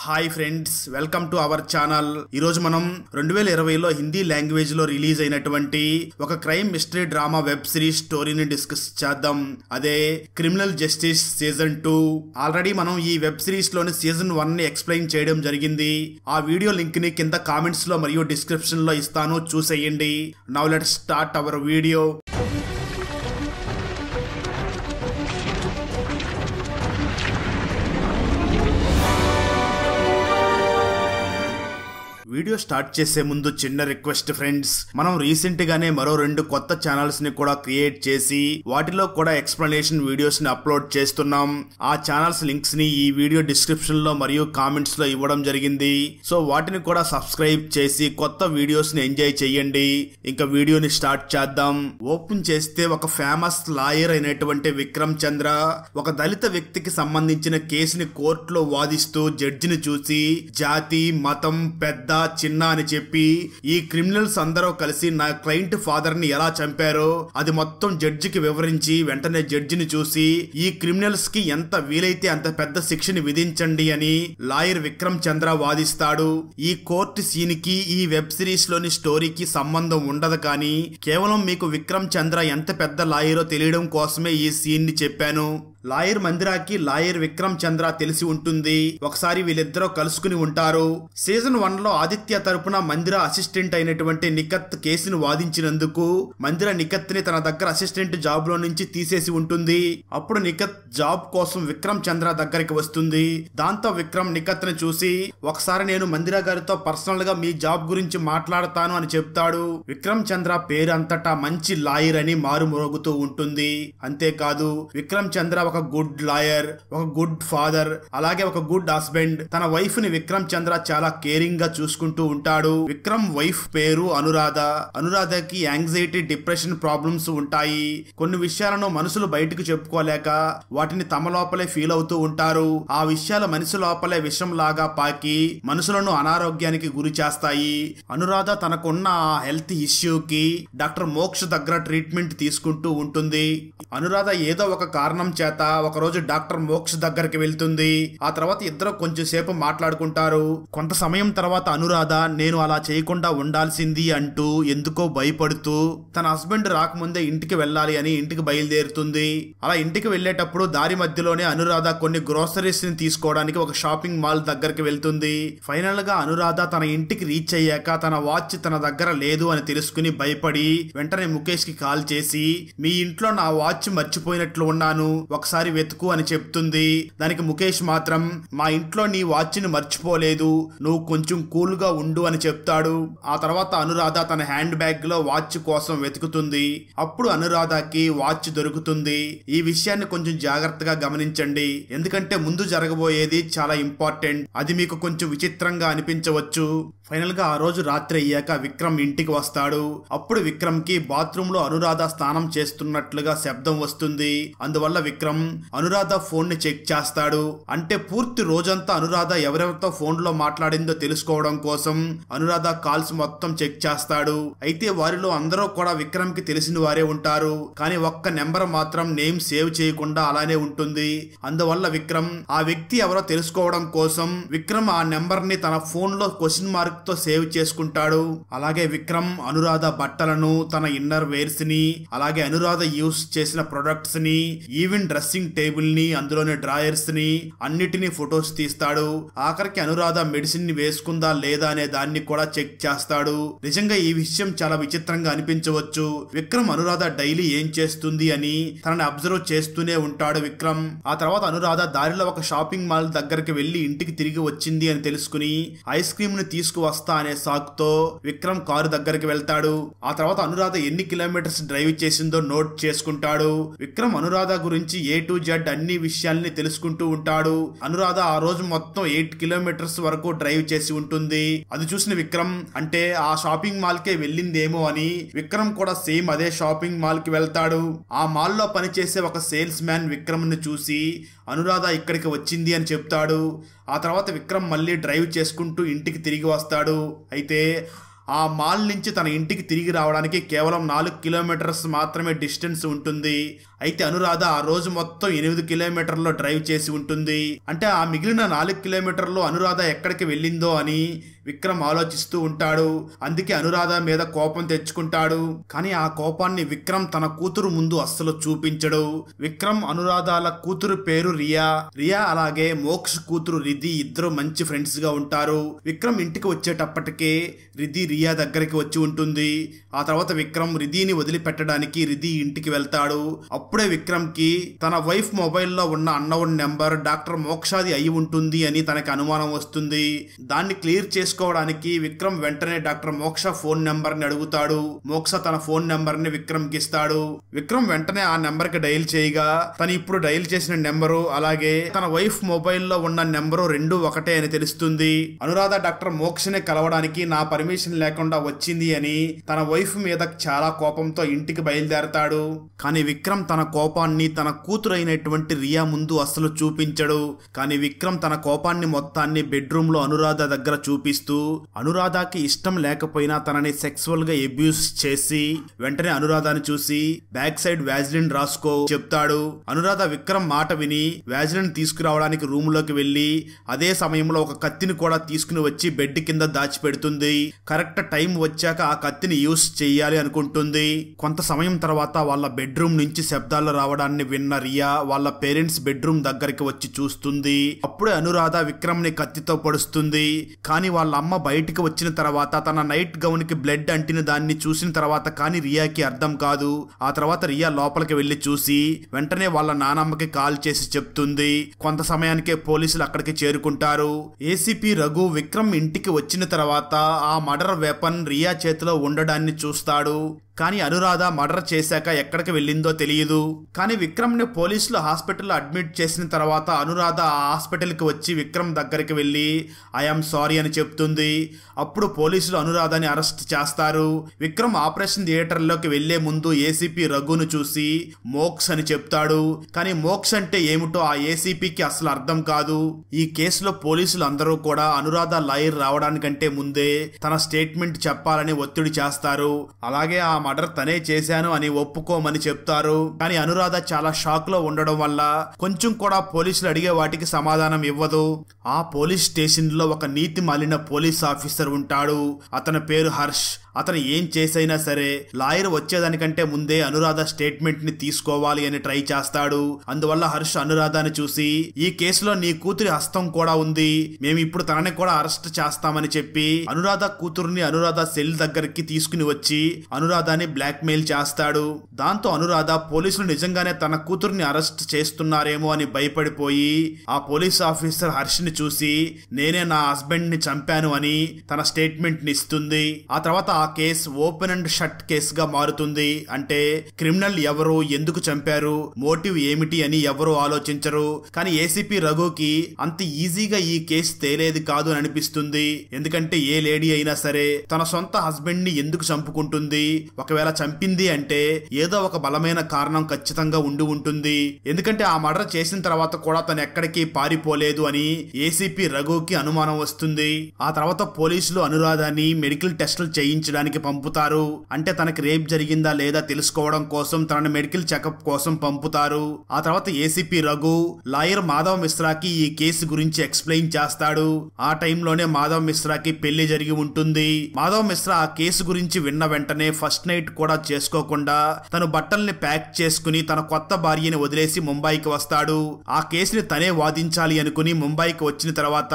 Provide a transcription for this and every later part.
Hi friends, welcome to our channel. ఈరోజు మనం 2020లో Hindi language లో రిలీజ్ అయినటువంటి ఒక crime mystery drama web series స్టోరీని డిస్కస్ చేద్దాం. అదే క్రిమినల్ జస్టిస్ సీజన్ 2. ఆల్రెడీ మనం ఈ వెబ్ సిరీస్ లోని సీజన్ 1 ని ఎక్స్ప్లెయిన్ చేయడం జరిగింది. ఆ వీడియో లింక్ ని కింద కామెంట్స్ లో మరియు డిస్క్రిప్షన్ లో ఇస్తాను, చూసేయండి. Now let's start our video. Video start చేసే ముందు చిన్న రిక్వెస్ట్ ఫ్రెండ్స్, మనం రీసెంట్ గానే మరో 2 కొత్త ఛానల్స్ ని కూడా క్రియేట్ చేసి వాటిలో కూడా ఎక్స్ప్లెనేషన్ వీడియోస్ ని అప్లోడ్ చేస్తున్నాం. ఆ ఛానల్స్ లింక్స్ ని ఈ వీడియో డిస్క్రిప్షన్ లో మరియు కామెంట్స్ లో ఇవ్వడం జరిగింది. సో వాటిని కూడా సబ్స్క్రైబ్ చేసి కొత్త వీడియోస్ ని ఎంజాయ్ చేయండి. ఇంకా వీడియోని స్టార్ట్ చేద్దాం. ఓపెన్ చేస్తే ఒక ఫేమస్ లాయర్ అయినటువంటి విక్రమ్ చంద్ర ఒక దళిత వ్యక్తికి సంబంధించిన కేసుని కోర్టులో వాదిస్తూ జడ్జిని చూసి జాతి, మతం, పెద్ద చిన్న అని చెప్పి ఈ క్రిమినల్స్ అందరూ కలిసి నా క్లయింట్ ఫాదర్ ని ఎలా చంపారో అది మొత్తం జడ్జికి వివరించి వెంటనే జడ్జిని చూసి ఈ క్రిమినల్స్ కి ఎంత వీలైతే అంత పెద్ద శిక్షని విధించండి అని లాయర్ విక్రమ్ చంద్ర వాదిస్తాడు. ఈ కోర్టు సీన్ కి ఈ వెబ్ సిరీస్ లోని స్టోరీకి సంబంధం ఉండదు, కానీ కేవలం మీకు విక్రమ్ చంద్ర ఎంత పెద్ద లాయరో తెలియడం కోసమే ఈ సీన్ ని చెప్పాను. లాయర్ మందిరాకి లాయర్ విక్రమ్ చంద్ర తెలిసి ఉంటుంది. ఒకసారి వీళ్ళిద్దరూ కలుసుకుని ఉంటారు. సీజన్ 1 లో ఆదిత్య తరపున మందిర అసిస్టెంట్ అయినటువంటి నిఖత్ కేసును వాదించినందుకు మందిర నిఖత్ ని తన దగ్గర అసిస్టెంట్ జాబ్ లో నుంచి తీసేసి ఉంటుంది. అప్పుడు నిఖత్ జాబ్ కోసం విక్రమ్ చంద్ర దగ్గరికి వస్తుంది. దాంతో విక్రమ్ నిఖత్ ని చూసి ఒకసారి నేను మందిర గారితో పర్సనల్ గా మీ జాబ్ గురించి మాట్లాడతాను అని చెప్తాడు. విక్రమ్ చంద్ర పేరు అంతటా మంచి లాయర్ అని మారుమోగుతూ ఉంటుంది. అంతేకాదు విక్రమ్ చంద్ర ఒక గుడ్ లాయర్, ఒక గుడ్ ఫాదర్, అలాగే ఒక గుడ్ హస్బెండ్. తన వైఫ్ ని విక్రమ్ చంద్ర చాలా కేరింగ్ గా చూసుకుంటూ ఉంటాడు. విక్రమ్ వైఫ్ పేరు అనురాధ. అనురాధకి యాంగ్జైటీ, డిప్రెషన్ ప్రాబ్లమ్స్ ఉంటాయి. కొన్ని విషయాలను మనుషులు బయటకు చెప్పుకోలేక వాటిని తమ లోపలే ఫీల్ అవుతూ ఉంటారు. ఆ విషయాల మనిషి లోపలే విషం లాగా పాకి మనుషులను అనారోగ్యానికి గురి చేస్తాయి. అనురాధ తనకున్న ఆ హెల్త్ ఇష్యూకి డాక్టర్ మోక్ష దగ్గర ట్రీట్మెంట్ తీసుకుంటూ ఉంటుంది. అనురాధ ఏదో ఒక కారణం చేత ఒకరోజు డాక్టర్ మోక్ష దగ్గరికి వెళ్తుంది. ఆ తర్వాత ఇద్దరు కొంచెం సేపు మాట్లాడుకుంటారు. కొంత సమయం తర్వాత అనురాధ నేను అలా చేయకుండా ఉండాల్సింది అంటూ ఎందుకో భయపడుతూ తన హస్బెండ్ రాకముందే ఇంటికి వెళ్ళాలి అని ఇంటికి బయలుదేరుతుంది. అలా ఇంటికి వెళ్లేటప్పుడు దారి మధ్యలోనే అనురాధ కొన్ని గ్రోసరీస్ ని తీసుకోవడానికి ఒక షాపింగ్ మాల్ దగ్గరికి వెళ్తుంది. ఫైనల్ గా అనురాధ తన ఇంటికి రీచ్ అయ్యాక తన వాచ్ తన దగ్గర లేదు అని తెలుసుకుని భయపడి వెంటనే ముఖేష్ కి కాల్ చేసి మీ ఇంట్లో నా వాచ్ మర్చిపోయినట్లు ఉన్నాను, ఒకసారి వెతుకు అని చెప్తుంది. దానికి ముఖేష్ మాత్రం మా ఇంట్లో నీ వాచ్ ని మర్చిపోలేదు, నువ్వు కొంచెం కూల్ గా ఉండు అని చెప్తాడు. ఆ తర్వాత అనురాధ తన హ్యాండ్ బ్యాగ్ లో వాచ్ కోసం వెతుకుతుంది. అప్పుడు అనురాధకి వాచ్ దొరుకుతుంది. ఈ విషయాన్ని కొంచెం జాగ్రత్తగా గమనించండి, ఎందుకంటే ముందు జరగబోయేది చాలా ఇంపార్టెంట్. అది మీకు కొంచెం విచిత్రంగా అనిపించవచ్చు. ఫైనల్ గా ఆ రోజు రాత్రి అయ్యాక విక్రమ్ ఇంటికి వస్తాడు. అప్పుడు విక్రమ్ కి బాత్రూమ్ లో అనురాధ స్నానం చేస్తున్నట్లుగా శబ్దం వస్తుంది. అందువల్ల విక్రమ్ అనురాధ ఫోన్ ని చెక్ చేస్తాడు. అంటే పూర్తి రోజంతా అనురాధ ఎవరెవరితో ఫోన్ లో మాట్లాడిందో తెలుసుకోవడం కోసం అనురాధ కాల్స్ మొత్తం చెక్ చేస్తాడు. అయితే వారిలో అందరూ కూడా విక్రమ్ కి తెలిసిన వారే ఉంటారు, కానీ ఒక్క నెంబర్ మాత్రం నేమ్ సేవ్ చేయకుండా అలానే ఉంటుంది. అందువల్ల విక్రమ్ ఆ వ్యక్తి ఎవరో తెలుసుకోవడం కోసం విక్రమ్ ఆ నెంబర్ ని తన ఫోన్ లో క్వశ్చన్ మార్క్ తో సేవ్ చేసుకుంటాడు. అలాగే విక్రమ్ అనురాధ బట్టలను, తన ఇన్నర్ వేర్స్ ని, అలాగే అనురాధ యూస్ చేసిన ప్రొడక్ట్స్ ని, ఈవెన్ డ్రెస్సింగ్ టేబుల్ ని, అందులోని డ్రాయర్స్ ని అన్నిటినీ ఫొటోస్ తీస్తాడు. ఆఖరికి అనురాధ మెడిసిన్ ని వేసుకుందా లేదా అనే దాన్ని కూడా చెక్ చేస్తాడు. నిజంగా ఈ విషయం చాలా విచిత్రంగా అనిపించవచ్చు. విక్రమ్ అనురాధ డైలీ ఏం చేస్తుంది అని తనని అబ్జర్వ్ చేస్తూనే ఉంటాడు విక్రమ్. ఆ తర్వాత అనురాధ దారిలో ఒక షాపింగ్ మాల్ దగ్గరికి వెళ్లి ఇంటికి తిరిగి వచ్చింది అని తెలుసుకుని ఐస్ క్రీమ్ ని తీసుకువస్తా అనే సాకుతో విక్రమ్ కారు దగ్గరికి వెళ్తాడు. ఆ తర్వాత అనురాధ ఎన్ని కిలోమీటర్స్ డ్రైవ్ చేసిందో నోట్ చేసుకుంటాడు. విక్రమ్ అనురాధ గురించి A to Z అన్ని విషయాల్ని తెలుసుకుంటూ ఉంటాడు. అనురాధ ఆ రోజు మొత్తం 8 కిలోమీటర్స్ వరకు డ్రైవ్ చేసి ఉంటుంది. అది చూసిన విక్రమ్ అంటే ఆ షాపింగ్ మాల్ కే వెళ్ళిందేమో అని విక్రమ్ కూడా సేమ్ అదే షాపింగ్ మాల్ కి వెళ్తాడు. ఆ మాల్ లో పనిచేసే ఒక సేల్స్ మ్యాన్ విక్రమ్ ని చూసి అనురాధ ఇక్కడికి వచ్చింది అని చెప్తాడు. ఆ తర్వాత విక్రమ్ మళ్ళీ డ్రైవ్ చేసుకుంటూ ఇంటికి తిరిగి వస్తాడు. అయితే ఆ మాల్ నుంచి తన ఇంటికి తిరిగి రావడానికి కేవలం 4 కిలోమీటర్స్ మాత్రమే డిస్టెన్స్ ఉంటుంది. అయితే అనురాధ ఆ రోజు మొత్తం 8 కిలోమీటర్లు డ్రైవ్ చేసి ఉంటుంది. అంటే ఆ మిగిలిన 4 కిలోమీటర్లు అనురాధ ఎక్కడికి వెళ్ళిందో అని విక్రమ్ ఆలోచిస్తూ ఉంటాడు. అందుకే అనురాధ మీద కోపం తెచ్చుకుంటాడు. కానీ ఆ కోపాన్ని విక్రమ్ తన కూతురు ముందు అస్సలు చూపించడు. విక్రమ్ అనురాధల కూతురు పేరు రియా. రియా అలాగే మోక్ష్ కూతురు రిధి ఇద్దరు మంచి ఫ్రెండ్స్ గా ఉంటారు. విక్రమ్ ఇంటికి వచ్చేటప్పటికే రిధి రియా దగ్గరికి వచ్చి ఉంటుంది. ఆ తర్వాత విక్రమ్ రిధిని వదిలిపెట్టడానికి రిధి ఇంటికి వెళ్తాడు. అప్పుడే విక్రమ్ కి తన వైఫ్ మొబైల్లో ఉన్న అన్నోన్ నెంబర్ డాక్టర్ మోక్షాది అయి ఉంటుంది అని తనకి అనుమానం వస్తుంది. దాన్ని క్లియర్ చేసుకోవడానికి విక్రమ్ వెంటనే డాక్టర్ మోక్ష ఫోన్ నెంబర్ ని అడుగుతాడు. మోక్ష తన ఫోన్ నెంబర్ ని విక్రమ్ కి ఇస్తాడు. విక్రమ్ వెంటనే ఆ నెంబర్ కి డయల్ చేయగా తను ఇప్పుడు డయల్ చేసిన నెంబరు అలాగే తన వైఫ్ మొబైల్లో ఉన్న నెంబరు రెండు ఒకటే అని తెలుస్తుంది. అనురాధ డాక్టర్ మోక్షని కలవడానికి నా పర్మిషన్ లేకుండా వచ్చింది అని తన వైఫ్ మీద చాలా కోపంతో ఇంటికి బయలుదేరతాడు. కానీ విక్రమ్ తన కోపాన్ని తన కూతురు అయినటువంటి రియా ముందు అస్సలు చూపించడు. కానీ విక్రమ్ తన కోపాన్ని మొత్తాన్ని బెడ్రూమ్ లో అనురాధ దగ్గర చూపిస్తూ అనురాధకి ఇష్టం లేకపోయినా తనని సెక్సువల్ గా అబ్యూస్ చేసి వెంటనే అనురాధని చూసి బ్యాక్ సైడ్ వ్యాజిలిన్ రాసుకో చెప్తాడు. అనురాధ విక్రమ్ మాట విని వ్యాజిలిన్ తీసుకురావడానికి రూమ్ లోకి వెళ్లి అదే సమయంలో ఒక కత్తిని కూడా తీసుకుని వచ్చి బెడ్ కింద దాచిపెడుతుంది. కరెక్ట్ టైం వచ్చాక ఆ కత్తిని యూస్ చెయ్యాలి అనుకుంటుంది. కొంత సమయం తర్వాత వాళ్ళ బెడ్రూమ్ నుంచి శబ్దాలు రావడాన్ని విన్న రియా వాళ్ళ పేరెంట్స్ బెడ్రూమ్ దగ్గరికి వచ్చి చూస్తుంది. అప్పుడే అనురాధ విక్రమ్ ని కత్తితో పొడుస్తుంది. కానీ వాళ్ళ అమ్మ బయటికి వచ్చిన తర్వాత తన నైట్ గౌన్ కి బ్లడ్ అంటిన దాన్ని చూసిన తర్వాత కానీ రియాకి అర్థం కాదు. ఆ తర్వాత రియా లోపలికి వెళ్లి చూసి వెంటనే వాళ్ళ నానమ్మకి కాల్ చేసి చెప్తుంది. కొంత సమయానికే పోలీసులు అక్కడికి చేరుకుంటారు. ఏసీపీ రఘు విక్రమ్ ఇంటికి వచ్చిన తర్వాత ఆ మర్డర్ వెపన్ రియా చేతిలో ఉండడాన్ని చూస్తాడు. కానీ అనురాధ మర్డర్ చేశాక ఎక్కడికి వెళ్ళిందో తెలియదు. కానీ విక్రమ్ ని పోలీసులు హాస్పిటల్లో అడ్మిట్ చేసిన తర్వాత అనురాధ ఆ హాస్పిటల్ కి వచ్చి విక్రమ్ దగ్గరికి వెళ్లి ఐఎమ్ సారీ అని చెప్తుంది. అప్పుడు పోలీసులు అనురాధని అరెస్ట్ చేస్తారు. విక్రమ్ ఆపరేషన్ థియేటర్ లోకి వెళ్లే ముందు ఏసీపీ రఘును చూసి మోక్స్ అని చెప్తాడు. కానీ మోక్స్ అంటే ఏమిటో ఆ ఏసీపీకి అసలు అర్థం కాదు. ఈ కేసులో పోలీసులు అందరూ కూడా అనురాధ లాయర్ రావడానికంటే ముందే తన స్టేట్మెంట్ చెప్పాలని ఒత్తిడి చేస్తారు. అలాగే ఆ మర్డర్ తనే చేశాను అని ఒప్పుకోమని చెప్తారు. కానీ అనురాధ చాలా షాక్ లో ఉండడం వల్ల కొంచెం కూడా పోలీసులు అడిగే వాటికి సమాధానం ఇవ్వదు. ఆ పోలీస్ స్టేషన్ లో ఒక నీతి మాలిన పోలీస్ ఆఫీసర్ ఉంటాడు. అతని పేరు హర్ష్. అతను ఏం చేసైనా సరే లాయర్ వచ్చేదానికంటే ముందే అనురాధ స్టేట్మెంట్ ని తీసుకోవాలి అని ట్రై చేస్తాడు. అందువల్ల హర్ష్ అనురాధని చూసి ఈ కేసులో నీ కూతురి హస్తం కూడా ఉంది, మేము ఇప్పుడు తనని కూడా అరెస్ట్ చేస్తామని చెప్పి అనురాధ కూతురుని అనురాధ సెల్ దగ్గరికి తీసుకుని వచ్చి అనురాధని బ్లాక్ మెయిల్ చేస్తాడు. దాంతో అనురాధ పోలీసులు నిజంగానే తన కూతురుని అరెస్ట్ చేస్తున్నారేమో అని భయపడిపోయి ఆ పోలీస్ ఆఫీసర్ హర్ష్ ని చూసి నేనే నా హస్బెండ్ ని చంపాను అని తన స్టేట్మెంట్ ని ఇస్తుంది. ఆ తర్వాత ఆ కేసు ఓపెన్ అండ్ షట్ కేసుగా మారుతుంది. అంటే క్రిమినల్ ఎవరు, ఎందుకు చంపారు, మోటివ్ ఏమిటి అని ఎవరు ఆలోచించరు. కానీ ఏసీపీ రఘుకి అంత ఈజీగా ఈ కేసు తేలేది కాదు అని అనిపిస్తుంది. ఎందుకంటే ఏ లేడీ అయినా సరే తన సొంత హస్బెండ్ ని ఎందుకు చంపుకుంటుంది? ఒకవేళ చంపింది అంటే ఏదో ఒక బలమైన కారణం ఖచ్చితంగా ఉండి ఉంటుంది. ఎందుకంటే ఆ మర్డర్ చేసిన తర్వాత కూడా తను ఎక్కడికి పారిపోలేదు అని ఏసీపీ రఘుకి అనుమానం వస్తుంది. ఆ తర్వాత పోలీసులు అనురాధని మెడికల్ టెస్టులు చేయించడానికి పంపుతారు. అంటే తనకి రేప్ జరిగిందా లేదా తెలుసుకోవడం కోసం తనని మెడికల్ చెకప్ కోసం పంపుతారు. ఆ తర్వాత ఏసీపీ రఘు లాయర్ మాధవ్ మిశ్రాకి ఈ కేసు గురించి ఎక్స్ప్లెయిన్ చేస్తాడు. ఆ టైంలోనే మాధవ్ మిశ్రాకి పెళ్లి జరిగి ఉంటుంది. మాధవ్ మిశ్రా ఆ కేసు గురించి విన్న వెంటనే ఫస్ట్ నైట్ కూడా చేసుకోకుండా తను బట్టల్ని ప్యాక్ చేసుకుని తన కొత్త భార్యని వదిలేసి ముంబైకి వస్తాడు. ఆ కేసుని తనే వాదించాలి అనుకుని ముంబైకి వచ్చిన తర్వాత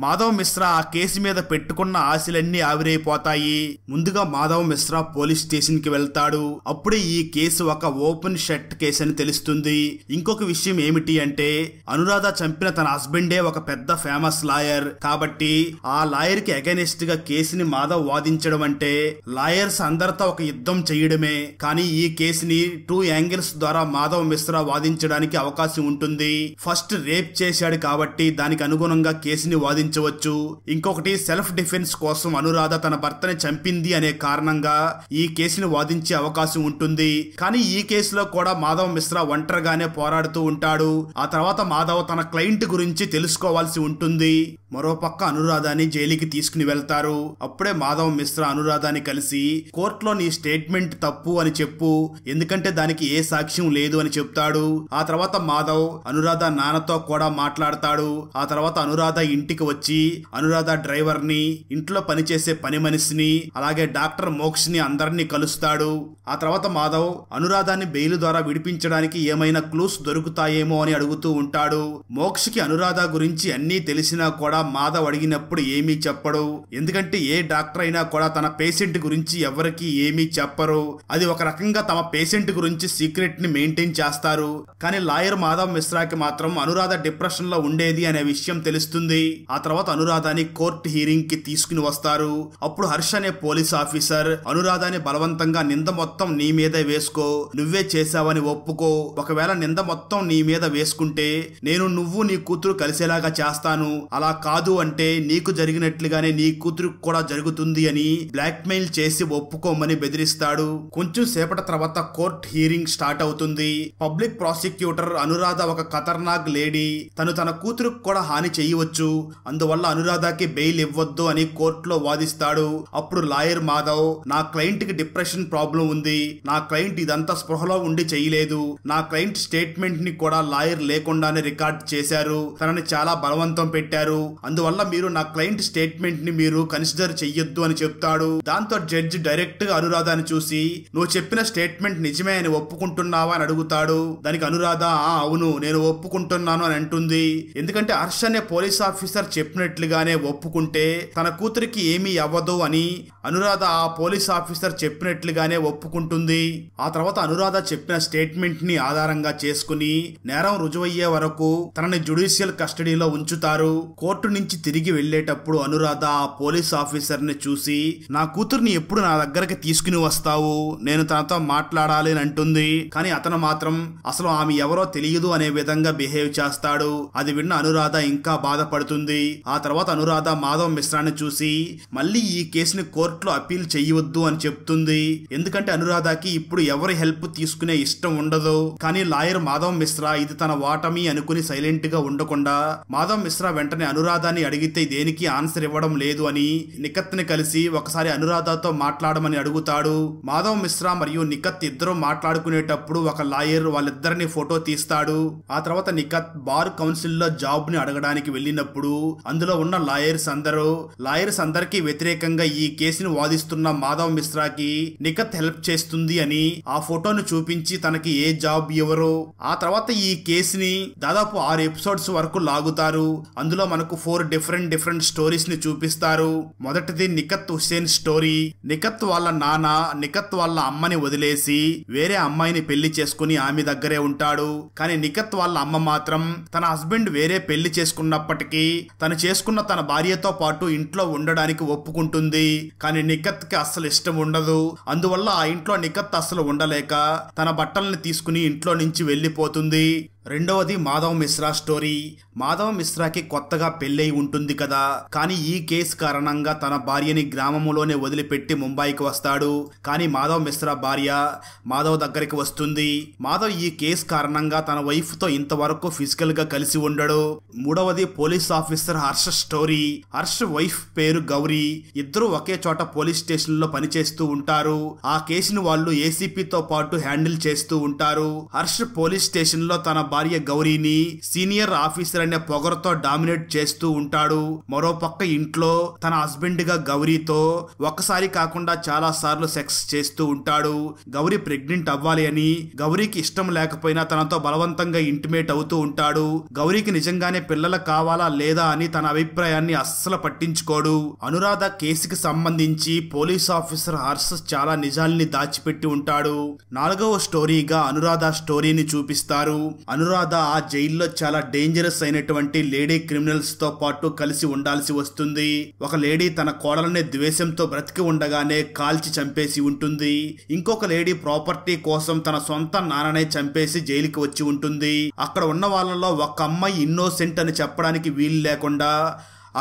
మాధవ్ మిశ్రా ఆ కేసు మీద పెట్టుకున్న ఆశలన్నీ ఆవిరైపోతాయి. ముందుగా మాధవ్ మిశ్రా పోలీస్ స్టేషన్ కి వెళ్తాడు. అప్పుడే ఈ కేసు ఒక ఓపెన్ షట్ కేసు అని తెలుస్తుంది. ఇంకొక విషయం ఏమిటి అంటే అనురాధ చంపిన తన హస్బెండే ఒక పెద్ద ఫేమస్ లాయర్. కాబట్టి ఆ లాయర్ కి అగైనెస్ట్ గా కేసుని మాధవ్ వాదించడం అంటే లాయర్స్ అందరితో ఒక యుద్ధం చేయడమే. కానీ ఈ కేసుని 2 యాంగిల్స్ ద్వారా మాధవ్ మిశ్రా వాదించడానికి అవకాశం ఉంటుంది. ఫస్ట్ రేప్ చేశాడు కాబట్టి దానికి అనుగుణంగా కేసుని వాదించవచ్చు. ఇంకొకటి సెల్ఫ్ డిఫెన్స్ కోసం అనురాధ తన భర్తని చంపింది అనే కారణంగా ఈ కేసుని వాదించే అవకాశం ఉంటుంది. కానీ ఈ కేసులో కూడా మాధవ్ మిశ్రా ఒంటరిగానే పోరాడుతూ ఉంటాడు. ఆ తర్వాత మాధవ్ తన క్లయింట్ గురించి తెలుసుకోవాల్సి ఉంటుంది. మరోపక్క అనురాధాని జైలుకి తీసుకుని వెళ్తారు. అప్పుడే మాధవ్ మిశ్రా అనురాధాని కలిసి కోర్టులో నీ స్టేట్మెంట్ తప్పు అని చెప్పు, ఎందుకంటే దానికి ఏ సాక్ష్యం లేదు అని చెప్తాడు. ఆ తర్వాత మాధవ్ అనురాధ నాన్నతో కూడా మాట్లాడతాడు. ఆ తర్వాత అనురాధ ఇంటికి వచ్చి అనురాధ డ్రైవర్ ని, ఇంట్లో పనిచేసే పని మనిషిని, అలాగే డాక్టర్ మోక్ష్ ని అందరినీ కలుస్తాడు. ఆ తర్వాత మాధవ్ అనురాధాని బెయిల్ ద్వారా విడిపించడానికి ఏమైనా క్లూస్ దొరుకుతాయేమో అని అడుగుతూ ఉంటాడు. మోక్ష్ కి అనురాధ గురించి అన్నీ తెలిసినా కూడా మాధవ్ అడిగినప్పుడు ఏమీ చెప్పడు. ఎందుకంటే ఏ డాక్టర్ అయినా కూడా తన పేషెంట్ గురించి ఎవరికి ఏమీ చెప్పరు. అది ఒక రకంగా తమ పేషెంట్ గురించి సీక్రెట్ ని మెయింటైన్ చేస్తారు. కానీ లాయర్ మాధవ్ మిశ్రాకి మాత్రం అనురాధ డిప్రెషన్ లో ఉండేది అనే విషయం తెలుస్తుంది. ఆ తర్వాత అనురాధాని కోర్టు హీరింగ్ కి తీసుకుని వస్తారు. అప్పుడు హర్ష్ అనే పోలీస్ ఆఫీసర్ అనురాధాని బలవంతంగా నింద మొత్తం నీ మీదే వేసుకో, నువ్వే చేశావని ఒప్పుకో, ఒకవేళ నింద మొత్తం నీ మీద వేసుకుంటే నేను నువ్వు నీ కూతురు కలిసేలాగా చేస్తాను, అలా కాదు అంటే నీకు జరిగినట్లుగానే నీ కూతురు కూడా జరుగుతుంది అని బ్లాక్ మెయిల్ చేసి ఒప్పుకోమని బెదిరిస్తాడు. కొంచెం సేపటి తర్వాత కోర్ట్ హీరింగ్ స్టార్ట్ అవుతుంది. పబ్లిక్ ప్రాసిక్యూటర్ అనురాధ ఒక ఖతర్నాక్ లేడీ, తన కూతురుకు కూడా హాని చేయవచ్చు, అందువల్ల అనురాధకి బెయిల్ ఇవ్వద్దు అని కోర్టులో వాదిస్తాడు. అప్పుడు లాయర్ మాధవ్, నా క్లయింట్ కి డిప్రెషన్ ప్రాబ్లం ఉంది, నా క్లయింట్ ఇదంతా స్పృహలో ఉండి చేయలేదు, నా క్లయింట్ స్టేట్మెంట్ ని కూడా లాయర్ లేకుండానే రికార్డ్ చేశారు, తనని చాలా బలవంతం పెట్టారు, అందువల్ల మీరు నా క్లయింట్ స్టేట్మెంట్ ని మీరు కన్సిడర్ చెయ్యొద్దు అని చెప్తాడు. దాంతో జడ్జి డైరెక్ట్ గా అనురాధని చూసి నువ్వు చెప్పిన స్టేట్మెంట్ నిజమే అని ఒప్పుకుంటున్నావా అని అడుగుతాడు. దానికి అనురాధ అవును నేను ఒప్పుకుంటున్నాను అని అంటుంది. ఎందుకంటే హర్ష్ అనే పోలీస్ ఆఫీసర్ చెప్పినట్లుగానే ఒప్పుకుంటే తన కూతురికి ఏమీ అవ్వదు అని అనురాధ ఆ పోలీస్ ఆఫీసర్ చెప్పినట్లుగానే ఒప్పుకుంటుంది. ఆ తర్వాత అనురాధ చెప్పిన స్టేట్మెంట్ ని ఆధారంగా చేసుకుని నేరం రుజువయ్యే వరకు తనని జ్యుడిషియల్ కస్టడీలో ఉంచుతారు. కోర్టు నుంచి తిరిగి వెళ్లేటప్పుడు అనురాధ ఆ పోలీస్ ఆఫీసర్ ని చూసి నా కూతుర్ని ఎప్పుడు నా దగ్గరకి తీసుకుని వస్తావు, నేను తనతో మాట్లాడాలి అని అంటుంది. కానీ అతను మాత్రం అసలు ఆమె ఎవరో తెలియదు అనే విధంగా బిహేవ్ చేస్తాడు. అది విన్న అనురాధ ఇంకా బాధపడుతుంది. ఆ తర్వాత అనురాధ మాధవ్ మిశ్రాని చూసి మళ్ళీ ఈ కేసుని కోర్టులో అపీల్ చేయవద్దు అని చెప్తుంది. ఎందుకంటే అనురాధకి ఇప్పుడు ఎవరి హెల్ప్ తీసుకునే ఇష్టం ఉండదు. కానీ లాయర్ మాధవ్ మిశ్రా ఇది తన వాటమి అనుకుని సైలెంట్ గా ఉండకుండా మాధవ్ మిశ్రా వెంటనే అనురాధని అడిగితే దేనికి ఆన్సర్ ఇవ్వడం లేదు అని నిఖత్ ని కలిసి ఒకసారి అనురాధతో మాట్లాడమని అడుగుతాడు. మాధవ్ మిశ్రా మరియు నిఖత్ ఇద్దరు మాట్లాడుకునేటప్పుడు ఒక లాయర్ వాళ్ళిద్దరిని ఫోటో తీస్తాడు. ఆ తర్వాత నిఖత్ బార్ కౌన్సిల్ లో జాబ్ ని అడగడానికి వెళ్ళినప్పుడు అందులో ఉన్న లాయర్స్ అందరికీ వ్యతిరేకంగా ఈ కేసుని వాదిస్తున్న మాధవ్ మిశ్రాకి నిఖత్ హెల్ప్ చేస్తుంది అని ఆ ఫోటోను చూపించి తనకి ఏ జాబ్ ఇవ్వరు. ఆ తర్వాత ఈ కేసుని దాదాపు 6 ఎపిసోడ్స్ వరకు లాగుతారు. అందులో మనకు 4 డిఫరెంట్ స్టోరీస్ ని చూపిస్తారు. మొదటిది నిఖత్ హుస్సేన్ స్టోరీ. నిఖత్ వాళ్ళ నాన్న నిఖత్ వాళ్ళ అమ్మని వదిలేసి వేరే అమ్మాయిని పెళ్లి చేసుకుని ఆమె దగ్గరే ఉంటాడు. కానీ నిఖత్ వాళ్ళ అమ్మ మాత్రం తన హస్బెండ్ వేరే పెళ్లి చేసుకున్నప్పటికీ తను చేసుకున్న తన భార్యతో పాటు ఇంట్లో ఉండడానికి ఒప్పుకుంటుంది. కానీ నిఖత్ కి అస్సలు ఇష్టం ఉండదు. అందువల్ల ఆ ఇంట్లో నిఖత్ అస్సలు ఉండలేక తన బట్టల్ని తీసుకుని ఇంట్లో నుంచి వెళ్లిపోతుంది. రెండవది మాధవ్ మిశ్రా స్టోరీ. మాధవ్ మిశ్రాకి కొత్తగా పెళ్ళై ఉంటుంది కదా, కానీ ఈ కేసు కారణంగా తన భార్యని గ్రామంలోనే వదిలిపెట్టి ముంబైకి వస్తాడు. కానీ మాధవ్ మిశ్రా భార్య మాధవ్ దగ్గరికి వస్తుంది. మాధవ్ ఈ కేసు కారణంగా తన వైఫ్ తో ఇంతవరకు ఫిజికల్ గా కలిసి ఉండడు. మూడవది police officer Harsha story. Harsh wife పేరు గౌరీ. ఇద్దరు ఒకే చోట పోలీస్ స్టేషన్ లో పనిచేస్తూ ఉంటారు. ఆ కేసుని వాళ్ళు ఏసీపీతో పాటు హ్యాండిల్ చేస్తూ ఉంటారు. హర్ష్ పోలీస్ స్టేషన్ లో తన భార్య గౌరీని సీనియర్ ఆఫీసర్ అనే పొగరుతో డామినేట్ చేస్తూ ఉంటాడు. మరోపక్క ఇంట్లో తన హస్బెండ్ గా గౌరీతో ఒక్కసారి కాకుండా చాలా సార్లు సెక్స్ చేస్తూ ఉంటాడు. గౌరీ ప్రెగ్నెంట్ అవ్వాలి అని గౌరీకి ఇష్టం లేకపోయినా తనతో బలవంతంగా ఇంటిమేట్ అవుతూ ఉంటాడు. గౌరీకి నిజంగానే పిల్లలు కావాలా లేదా అని తన అభిప్రాయాన్ని అస్సలు పట్టించుకోడు. అనురాధ కేసుకి సంబంధించి పోలీస్ ఆఫీసర్ హర్ష్ చాలా నిజాల్ని దాచిపెట్టి ఉంటాడు. నాలుగవ స్టోరీగా అనురాధ స్టోరీని చూపిస్తారు. అనురాధ ఆ జైల్లో చాలా డేంజరస్ అయినటువంటి లేడీ క్రిమినల్స్ తో పాటు కలిసి ఉండాల్సి వస్తుంది. ఒక లేడీ తన కోడలనే ద్వేషంతో బ్రతికి ఉండగానే కాల్చి చంపేసి ఉంటుంది. ఇంకొక లేడీ ప్రాపర్టీ కోసం తన సొంత నాన్ననే చంపేసి జైలుకి వచ్చి ఉంటుంది. అక్కడ ఉన్న వాళ్ళలో ఒక అమ్మాయి ఇన్నోసెంట్ అని చెప్పడానికి వీలు లేకుండా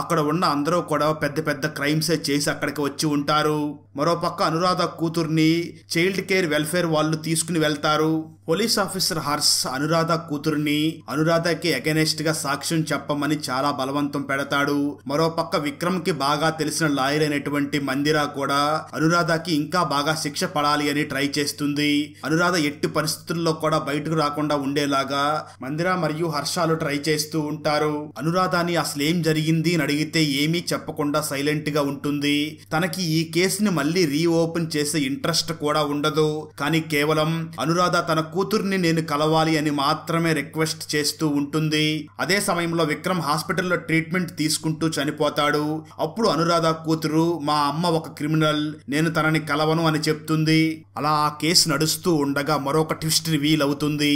అక్కడ ఉన్న అందరూ కూడా పెద్ద క్రైమ్సే చేసి అక్కడికి వచ్చి ఉంటారు. మరోపక్క అనురాధ కూతుర్ని చైల్డ్ కేర్ వెల్ఫేర్ వాళ్ళు తీసుకుని వెళ్తారు. పోలీస్ ఆఫీసర్ హర్ష్ అనురాధ కూతురుని అనురాధకి అగెనెస్ట్ గా సాక్ష్యం చెప్పమని చాలా బలవంతం పెడతాడు. మరోపక్క విక్రమ్ కి బాగా తెలిసిన లాయర్ అయినటువంటి మందిరా కూడా అనురాధకి ఇంకా బాగా శిక్ష పడాలి అని ట్రై చేస్తుంది. అనురాధ ఎట్టి పరిస్థితుల్లో కూడా బయటకు రాకుండా ఉండేలాగా మందిరా మరియు హర్షాలు ట్రై చేస్తూ ఉంటారు. అనురాధని అసలేం జరిగింది అని అడిగితే ఏమీ చెప్పకుండా సైలెంట్ గా ఉంటుంది. తనకి ఈ కేసుని మళ్ళీ రీఓపెన్ చేసే ఇంట్రెస్ట్ కూడా ఉండదు. కానీ కేవలం అనురాధ తన కూతుర్ని నేను కలవాలి అని మాత్రమే రిక్వెస్ట్ చేస్తూ ఉంటుంది. అదే సమయంలో విక్రమ్ హాస్పిటల్లో ట్రీట్మెంట్ తీసుకుంటూ చనిపోతాడు. అప్పుడు అనురాధ కూతురు మా అమ్మ ఒక క్రిమినల్, నేను తనని కలవను అని చెప్తుంది. అలా ఆ కేసు నడుస్తూ ఉండగా మరొక ట్విస్ట్ రివీల్ అవుతుంది.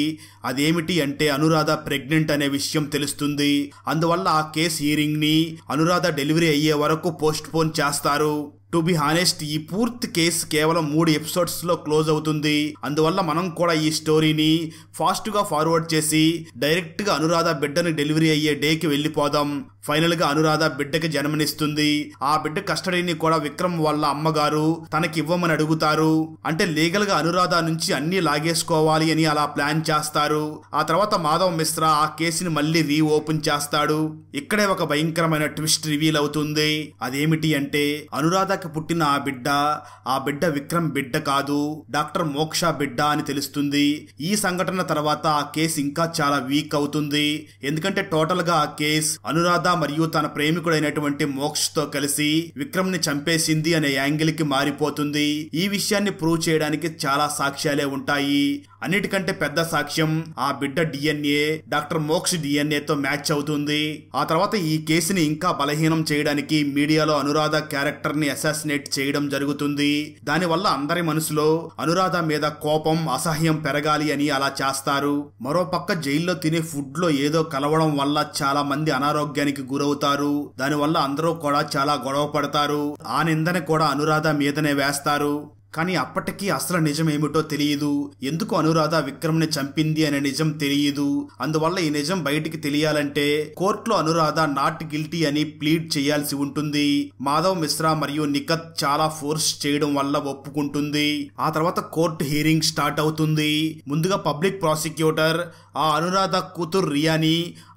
అదేమిటి అంటే అనురాధ ప్రెగ్నెంట్ అనే విషయం తెలుస్తుంది. అందువల్ల ఆ కేసు హియరింగ్ ని అనురాధ డెలివరీ అయ్యే వరకు పోస్ట్ పోన్ చేస్తారు. టు బి హానెస్ట్ ఈ పూర్తి కేసు కేవలం 3 ఎపిసోడ్స్ లో క్లోజ్ అవుతుంది. అందువల్ల మనం కూడా ఈ స్టోరీని ఫాస్ట్ గా ఫార్వర్డ్ చేసి డైరెక్ట్ గా అనురాధ బిడ్డని డెలివరీ అయ్యే డేకి వెళ్ళిపోదాం. ఫైనల్ గా అనురాధ బిడ్డకి జన్మనిస్తుంది. ఆ బిడ్డ కస్టడీని కూడా విక్రమ్ వాళ్ళ అమ్మగారు తనకి ఇవ్వమని అడుగుతారు. అంటే లీగల్ గా అనురాధ నుంచి అన్ని లాగేసుకోవాలి అని అలా ప్లాన్ చేస్తారు. ఆ తర్వాత మాధవ్ మిశ్రా ఆ కేసుని మళ్ళీ రీఓపెన్ చేస్తాడు. ఇక్కడే ఒక భయంకరమైన ట్విస్ట్ రివీల్ అవుతుంది. అదేమిటి అంటే అనురాధ పుట్టిన ఆ బిడ్డ విక్రమ్ బిడ్డ కాదు, డాక్టర్ మోక్ష బిడ్డ అని తెలుస్తుంది. ఈ సంఘటన తర్వాత ఆ కేసు ఇంకా చాలా వీక్ అవుతుంది. ఎందుకంటే టోటల్ గా ఆ కేసు అనురాధ మరియు తన ప్రేమికుడైనటువంటి మోక్ష్ తో కలిసి విక్రమ్ ని చంపేసింది అనే యాంగిల్ కి మారిపోతుంది. ఈ విషయాన్ని ప్రూవ్ చేయడానికి చాలా సాక్ష్యాలే ఉంటాయి. అన్నిటికంటే పెద్ద సాక్ష్యం ఆ బిడ్డ డిఎన్ఏ డాక్టర్ మోక్ష్ డిఎన్ఏ తో మ్యాచ్ అవుతుంది. ఆ తర్వాత ఈ కేసుని ఇంకా బలహీనం చేయడానికి మీడియాలో అనురాధ క్యారెక్టర్ ని అసాసినేట్ చేయడం జరుగుతుంది. దానివల్ల అందరి మనసులో అనురాధ మీద కోపం, అసహ్యం పెరగాలి అని అలా చేస్తారు. మరోపక్క జైల్లో తినే ఫుడ్ లో ఏదో కలవడం వల్ల చాలా మంది అనారోగ్యానికి గురవుతారు. దానివల్ల అందరూ కూడా చాలా గొడవ పడతారు. ఆ నిందన కూడా అనురాధ మీదనే వేస్తారు. కానీ అప్పటికీ అసలు నిజం ఏమిటో తెలియదు. ఎందుకు అనురాధ విక్రమ్ ని చంపింది అనే నిజం తెలియదు. అందువల్ల ఈ నిజం బయటికి తెలియాలంటే కోర్టులో అనురాధ నాట్ గిల్టీ అని ప్లీడ్ చేయాల్సి ఉంటుంది. మాధవ్ మిశ్రా మరియు నిఖత్ చాలా ఫోర్స్ చేయడం వల్ల ఒప్పుకుంటుంది. ఆ తర్వాత కోర్టు హియరింగ్ స్టార్ట్ అవుతుంది. ముందుగా పబ్లిక్ ప్రాసిక్యూటర్ ఆ అనురాధ కూతురు రియాని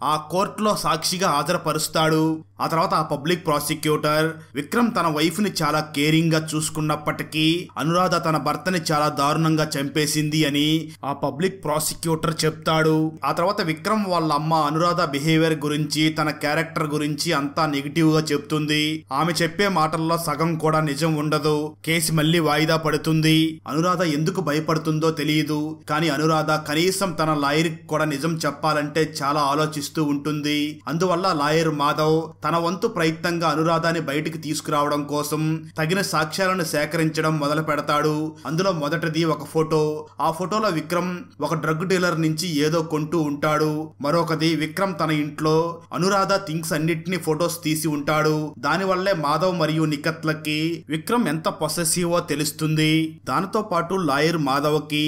ఆ కోర్టులో సాక్షిగా హాజరుపరుస్తాడు. ఆ తర్వాత ఆ పబ్లిక్ ప్రాసిక్యూటర్ విక్రమ్ తన వైఫ్ ని చాలా కేరింగ్ గా చూసుకున్నప్పటికీ అనురాధ తన భర్తని చాలా దారుణంగా చంపేసింది అని ఆ పబ్లిక్ ప్రాసిక్యూటర్ చెప్తాడు. ఆ తర్వాత విక్రమ్ వాళ్ళ అమ్మ అనురాధ బిహేవియర్ గురించి, తన క్యారెక్టర్ గురించి అంతా నెగిటివ్ గా చెప్తుంది. ఆమె చెప్పే మాటల్లో సగం కూడా నిజం ఉండదు. కేసు మళ్ళీ వాయిదా పడుతుంది. అనురాధ ఎందుకు భయపడుతుందో తెలియదు. కానీ అనురాధ కనీసం తన లాయర్ కూడా నిజం చెప్పాలంటే చాలా ఆలోచిస్తూ ఉంటుంది. అందువల్ల లాయర్ మాధవ్ తన వంతు ప్రయత్నంగా అనురాధని బయటికి తీసుకురావడం కోసం తగిన సాక్ష్యాలను సేకరించడం మొదలు పెడతాడు. అందులో మొదటిది ఒక ఫోటో. ఆ ఫోటోలో విక్రమ్ ఒక డ్రగ్ డీలర్ నుంచి ఏదో కొంటూ ఉంటాడు. మరొకది విక్రమ్ తన ఇంట్లో అనురాధ థింగ్స్ అన్నిటిని ఫొటోస్ తీసి ఉంటాడు. దానివల్లే మాధవ్ మరియు నిఖత్లకి విక్రమ్ ఎంత పొసెసివో తెలుస్తుంది. దానితో పాటు లాయర్ మాధవ్ కి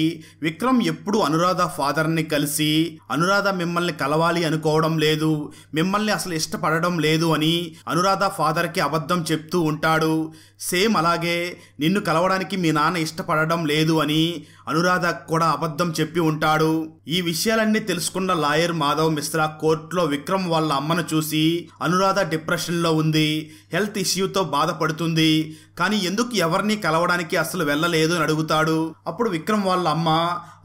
విక్రమ్ ఎప్పుడు అనురాధ ఫాదర్ ని కలిసి అనురాధ మిమ్మల్ని కలవాలి అనుకోవడం లేదు, మిమ్మల్ని అసలు ఇష్టపడడం లేదు అని అనురాధ ఫాదర్ కి అబద్ధం చెప్తూ ఉంటాడు. సేమ్ అలాగే నిన్ను కలవడానికి మీ నాన్న ఇష్టపడడం లేదు అని అనురాధ కూడా అబద్ధం చెప్పి ఉంటాడు. ఈ విషయాలన్నీ తెలుసుకున్న లాయర్ మాధవ్ మిశ్రా కోర్టులో విక్రమ్ వాళ్ళ అమ్మను చూసి అనురాధ డిప్రెషన్ లో ఉంది, హెల్త్ ఇష్యూతో బాధపడుతుంది, కానీ ఎందుకు ఎవరిని కలవడానికి అసలు వెళ్ళలేదు అని అడుగుతాడు. అప్పుడు విక్రమ్ వాళ్ళ అమ్మ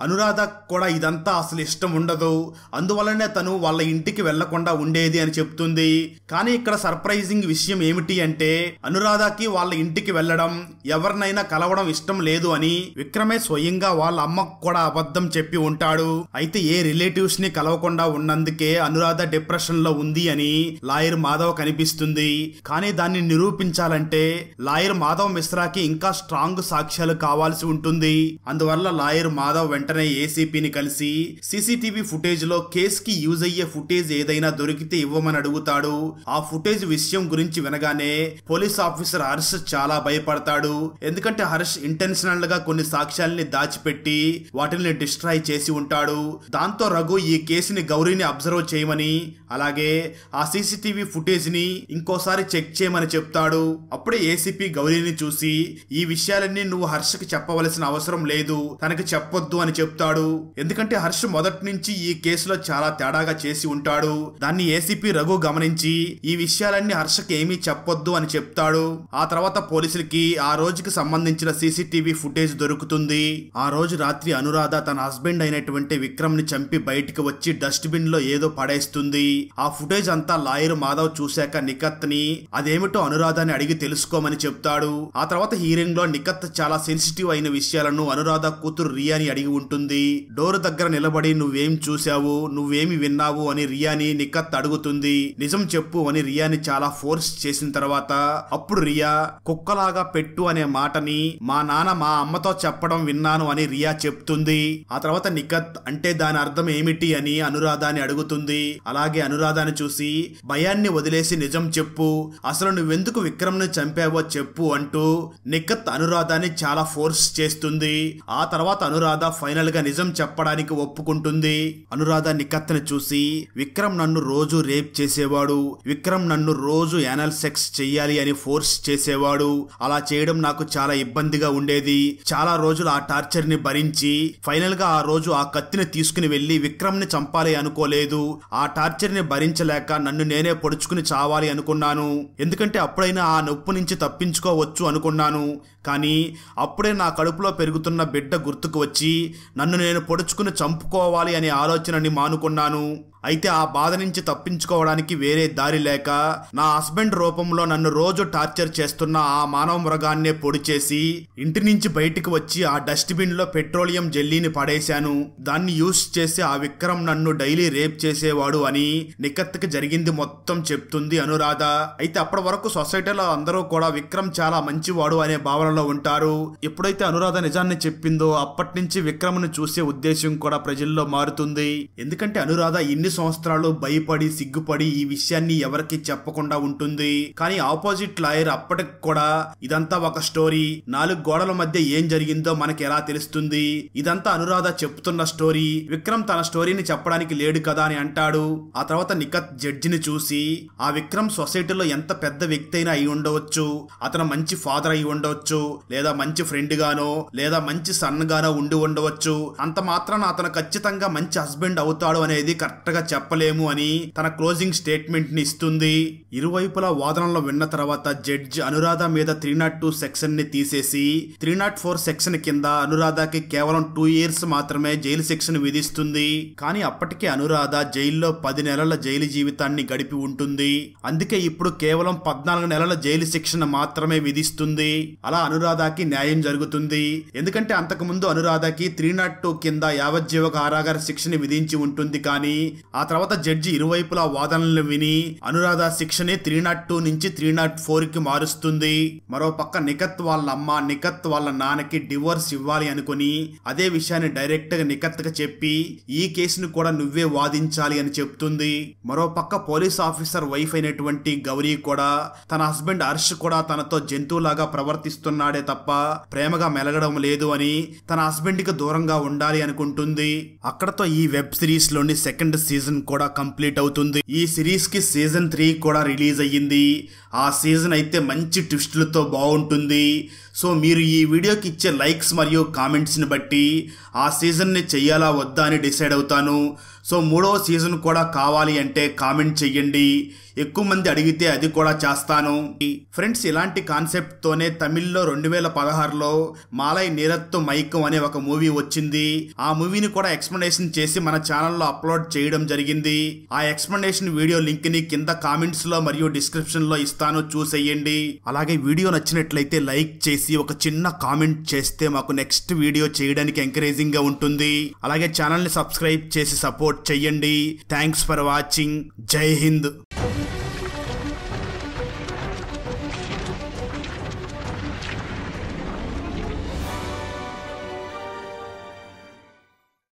అనురాధ కూడా ఇదంతా అసలు ఇష్టం ఉండదు, అందువల్లనే తను వాళ్ళ ఇంటికి వెళ్లకుండా ఉండేది అని చెప్తుంది. కానీ ఇక్కడ సర్ప్రైజింగ్ విషయం ఏమిటి అంటే అనురాధకి వాళ్ళ ఇంటికి వెళ్లడం, ఎవరినైనా కలవడం ఇష్టం లేదు అని విక్రమే స్వయంగా వాళ్ళ అమ్మకు కూడా అబద్ధం చెప్పి ఉంటాడు. అయితే ఏ రిలేటివ్స్ ని కలవకుండా ఉన్నందుకే అనురాధ డిప్రెషన్ లో ఉంది అని లాయర్ మాధవ్ కనిపిస్తుంది. కానీ దాన్ని నిరూపించాలంటే లాయర్ మాధవ్ మిశ్రాకి ఇంకా స్ట్రాంగ్ సాక్ష్యాలు కావాల్సి ఉంటుంది. అందువల్ల లాయర్ మాధవ్ వెంటనే ఏసీపీని కలిసి సీసీటీవీ ఫుటేజ్ లో కేస్ కి యూజ్ అయ్యే ఫుటేజ్ ఏదైనా దొరికితే ఇవ్వమని అడుగుతాడు. ఆ ఫుటేజ్ విషయం గురించి వినగానే పోలీస్ ఆఫీసర్ హర్ష్ చాలా భయపడతాడు. ఎందుకంటే హర్ష్ ఇంటెన్షనల్ గా కొన్ని సాక్ష్యాల్ని దాచి దాచిపెట్టి వాటిని డిస్ట్రాయ్ చేసి ఉంటాడు. దాంతో రఘు ఈ కేసుని గౌరీని అబ్జర్వ్ చేయమని అలాగే ఆ సీసీటీవీ ఫుటేజ్ ని ఇంకోసారి చెక్ చేయమని చెప్తాడు. అప్పుడే ఏసీపీ గౌరీని చూసి ఈ విషయాలన్నీ నువ్వు హర్షకి చెప్పవలసిన అవసరం లేదు, తనకి చెప్పొద్దు అని చెప్తాడు. ఎందుకంటే హర్ష్ మొదటి నుంచి ఈ కేసులో చాలా తేడాగా చేసి ఉంటాడు. దాన్ని ఏసీపీ రఘు గమనించి ఈ విషయాలన్నీ హర్షకి ఏమీ చెప్పొద్దు అని చెప్తాడు. ఆ తర్వాత పోలీసులకి ఆ రోజుకి సంబంధించిన సీసీటీవీ ఫుటేజ్ దొరుకుతుంది. ఆ రోజు రాత్రి అనురాధ తన హస్బెండ్ అయినటువంటి విక్రమ్ ని చంపి బయటికి వచ్చి డస్ట్ బిన్ లో ఏదో పడేస్తుంది. ఆ ఫుటేజ్ అంతా లాయర్ మాధవ్ చూశాక నిఖత్ ని అదేమిటో అనురాధని అడిగి తెలుసుకోమని చెప్తాడు. ఆ తర్వాత హీరింగ్ లో నిఖత్ చాలా సెన్సిటివ్ అయిన విషయాలను అనురాధ కూతురు రియాని అడిగి ఉంటుంది. డోర్ దగ్గర నిలబడి నువ్వేం చూశావు, నువ్వేమి విన్నావు అని రియాని నిఖత్ అడుగుతుంది. నిజం చెప్పు అని రియాని చాలా ఫోర్స్ చేసిన తర్వాత అప్పుడు రియా కుక్కలాగా పెట్టు అనే మాటని మా నాన్న మా అమ్మతో చెప్పడం విన్నాను అని రియా చెప్తుంది. ఆ తర్వాత నిఖత్ అంటే దాని అర్థం ఏమిటి అని అనురాధని అడుగుతుంది. అలాగే అనురాధని చూసి భయాన్ని వదిలేసి నిజం చెప్పు, అసలు నువ్వెందుకు విక్రమ్ ని చంపావో చెప్పు అంటూ నిఖత్ అనురాధని చాలా ఫోర్స్ చేస్తుంది. ఆ తర్వాత అనురాధ ఫైనల్ గా నిజం చెప్పడానికి ఒప్పుకుంటుంది. అనురాధ నిఖత్ ని చూసి విక్రమ్ నన్ను రోజు రేప్ చేసేవాడు, విక్రమ్ నన్ను రోజు యానల్ సెక్స్ చెయ్యాలి అని ఫోర్స్ చేసేవాడు. అలా చేయడం నాకు చాలా ఇబ్బందిగా ఉండేది. చాలా రోజులు ఆ టార్చర్ ని భరించి ఫైనల్ గా ఆ రోజు ఆ కత్తిని తీసుకుని వెళ్లి విక్రమ్ ని చంపాలి అనుకోలేదు. ఆ టార్చర్ ని భరించలేక నన్ను నేనే పొడుచుకుని చావాలి అనుకున్నాను. ఎందుకంటే అప్పుడైనా ఆ నొప్పి నుంచి తప్పించుకోవచ్చు అనుకున్నాను. కానీ అప్పుడే నా కడుపులో పెరుగుతున్న బిడ్డ గుర్తుకు వచ్చి నన్ను నేను పొడుచుకుని చంపుకోవాలి అనే ఆలోచనని మానుకున్నాను. అయితే ఆ బాధ నుంచి తప్పించుకోవడానికి వేరే దారి లేక నా హస్బెండ్ రూపంలో నన్ను రోజు టార్చర్ చేస్తున్న ఆ మానవ మృగాన్నే పొడి చేసి ఇంటి నుంచి బయటికి వచ్చి ఆ డస్ట్ బిన్ లో పెట్రోలియం జెల్లీని పడేశాను. దాన్ని యూస్ చేసి ఆ విక్రమ్ నన్ను డైలీ రేప్ చేసేవాడు అని నిఖత్ కి జరిగింది మొత్తం చెప్తుంది అనురాధ. అయితే అప్పటి వరకు సొసైటీలో అందరూ కూడా విక్రమ్ చాలా మంచివాడు అనే భావనలో ఉంటారు. ఎప్పుడైతే అనురాధ నిజాన్ని చెప్పిందో అప్పటి నుంచి విక్రమ్ ను చూసే ఉద్దేశం కూడా ప్రజల్లో మారుతుంది. ఎందుకంటే అనురాధ ఇన్ని సంవత్సరాలు భయపడి సిగ్గుపడి ఈ విషయాన్ని ఎవరికి చెప్పకుండా ఉంటుంది. కానీ ఆపోజిట్ లాయర్ అప్పటికి కూడా ఇదంతా ఒక స్టోరీ, 4 గోడల మధ్య ఏం జరిగిందో మనకి ఎలా తెలుస్తుంది, ఇదంతా అనురాధ చెప్తున్న స్టోరీ, విక్రమ్ తన స్టోరీని చెప్పడానికి లేడు కదా అని అంటాడు. ఆ తర్వాత నిఖత్ జడ్జిని చూసి ఆ విక్రమ్ సొసైటీలో ఎంత పెద్ద వ్యక్తి అయినా అయి ఉండవచ్చు, అతను మంచి ఫాదర్ అయి ఉండవచ్చు, లేదా మంచి ఫ్రెండ్ గానో లేదా మంచి సన్ గానో ఉండి ఉండవచ్చు. అంత మాత్రాన అతను ఖచ్చితంగా మంచి హస్బెండ్ అవుతాడు అనేది కరెక్ట్ గా చెప్పలేము అని తన క్లోజింగ్ స్టేట్మెంట్ ని ఇస్తుంది. ఇరువైపులా వాదనలో విన్న తర్వాత జడ్జ్ అనురాధ మీద 302 సెక్షన్ ని తీసేసి 304 సెక్షన్ కింద అనురాధకి కేవలం 2 years మాత్రమే జైలు శిక్షను విధిస్తుంది. కానీ అప్పటికే అనురాధ జైల్లో 10 నెలల జైలు జీవితాన్ని గడిపి ఉంటుంది. అందుకే ఇప్పుడు కేవలం 14 నెలల జైలు శిక్షను మాత్రమే విధిస్తుంది. అలా అనురాధకి న్యాయం జరుగుతుంది. ఎందుకంటే అంతకుముందు అనురాధకి 302 కింద యావజ్జీవ కారాగార శిక్షని విధించి ఉంటుంది. కానీ ఆ తర్వాత జడ్జి ఇరువైపులా వాదనలు విని అనురాధ శిక్షని 302 నుంచి 304 కి మారుస్తుంది. మరో పక్క నిఖత్ వాళ్ళ అమ్మ నిఖత్ వాళ్ళ నాన్నకి డివోర్స్ ఇవ్వాలి అనుకుని అదే విషయాన్ని డైరెక్ట్ గా నిఖత్ గా చెప్పి ఈ కేసును కూడా నువ్వే వాదించాలి అని చెప్తుంది. మరో పక్క పోలీస్ ఆఫీసర్ వైఫ్ అయినటువంటి గౌరీ కూడా తన హస్బెండ్ హర్ష్ కూడా తనతో జంతువులాగా ప్రవర్తిస్తున్నాడే తప్ప ప్రేమగా మెలగడం లేదు అని తన హస్బెండ్ కి దూరంగా ఉండాలి అనుకుంటుంది. అక్కడతో ఈ వెబ్ సిరీస్ లోని సెకండ్ సీజన్ కూడా కంప్లీట్ అవుతుంది. ఈ సిరీస్ కి సీజన్ 3 కూడా రిలీజ్ అయ్యింది. ఆ సీజన్ అయితే మంచి ట్విస్టులతో బాగుంటుంది. సో మీరు ఈ వీడియోకి ఇచ్చే లైక్స్ మరియు కామెంట్స్ ని బట్టి ఆ సీజన్ ని చెయ్యాలా వద్దా అని డిసైడ్ అవుతాను. సో 3వ సీజన్ కూడా కావాలి అంటే కామెంట్ చెయ్యండి. ఎక్కువ మంది అడిగితే అది కూడా చేస్తాను. ఫ్రెండ్స్, ఇలాంటి కాన్సెప్ట్ తోనే తమిళ్లో 2016లో మాలై నీరత్తు మైకం అనే ఒక మూవీ వచ్చింది. ఆ మూవీని కూడా ఎక్స్ప్లెనేషన్ చేసి మన ఛానల్లో అప్లోడ్ చేయడం జరిగింది. ఆ ఎక్స్ప్లెనేషన్ వీడియో లింక్ ని కింద కామెంట్స్ లో మరియు డిస్క్రిప్షన్ లో ఇస్తాను, చూసేయండి. అలాగే వీడియో నచ్చినట్లయితే లైక్ చేసి ఒక చిన్న కామెంట్ చేస్తే మాకు నెక్స్ట్ వీడియో చేయడానికి ఎంకరేజింగ్ గా ఉంటుంది. అలాగే ఛానల్ ని సబ్స్క్రైబ్ చేసి సపోర్ట్ చెయ్యండి. Thanks for watching. జై హింద్.